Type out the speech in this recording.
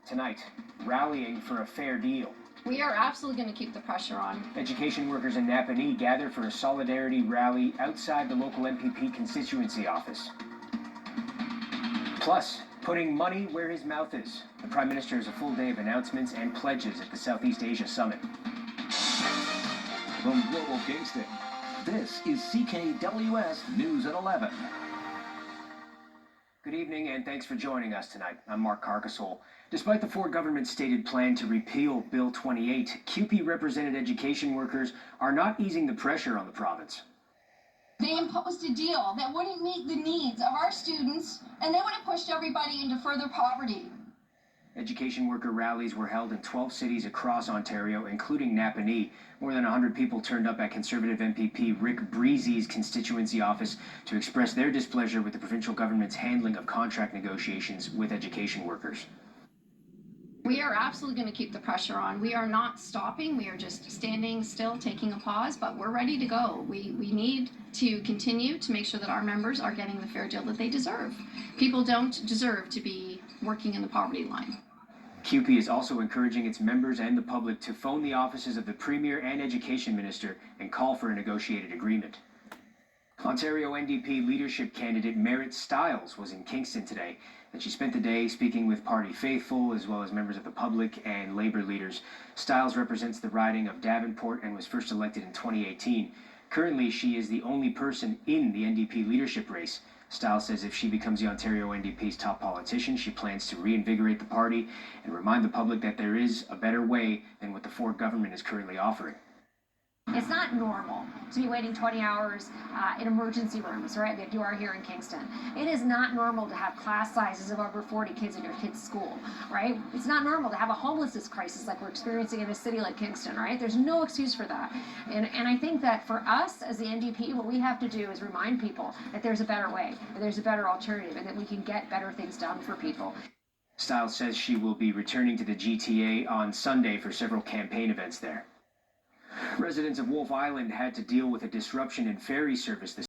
Tonight, rallying for a fair deal. We are absolutely going to keep the pressure on. Education workers in Napanee gather for a solidarity rally outside the local MPP constituency office. Plus, putting money where his mouth is. The Prime Minister has a full day of announcements and pledges at the Southeast Asia Summit. From Global Kingston, this is CKWS News at 11. Good evening and thanks for joining us tonight. I'm Mark Carcassole. Despite the Ford government's stated plan to repeal Bill 28, CUPE represented education workers are not easing the pressure on the province. They imposed a deal that wouldn't meet the needs of our students, and they would have pushed everybody into further poverty. Education worker rallies were held in 12 cities across Ontario, including Napanee. More than 100 people turned up at Conservative MPP Rick Breezy's constituency office to express their displeasure with the provincial government's handling of contract negotiations with education workers. We are absolutely going to keep the pressure on. We are not stopping. We are just standing still, taking a pause, but we're ready to go. We need to continue to make sure that our members are getting the fair deal that they deserve. People don't deserve to be working in the poverty line. CUPE is also encouraging its members and the public to phone the offices of the Premier and Education Minister and call for a negotiated agreement. Ontario NDP leadership candidate Merritt Stiles was in Kingston today, and she spent the day speaking with party faithful as well as members of the public and Labour leaders. Stiles represents the riding of Davenport and was first elected in 2018. Currently, she is the only person in the NDP leadership race. Stiles says if she becomes the Ontario NDP's top politician, she plans to reinvigorate the party and remind the public that there is a better way than what the Ford government is currently offering. It's not normal to be waiting 20 hours in emergency rooms, right, like you are here in Kingston. It is not normal to have class sizes of over 40 kids in your kid's school, right? It's not normal to have a homelessness crisis like we're experiencing in a city like Kingston, right? There's no excuse for that. And I think that for us as the NDP, what we have to do is remind people that there's a better way, that there's a better alternative, and that we can get better things done for people. Stiles says she will be returning to the GTA on Sunday for several campaign events there. Residents of Wolf Island had to deal with a disruption in ferry service this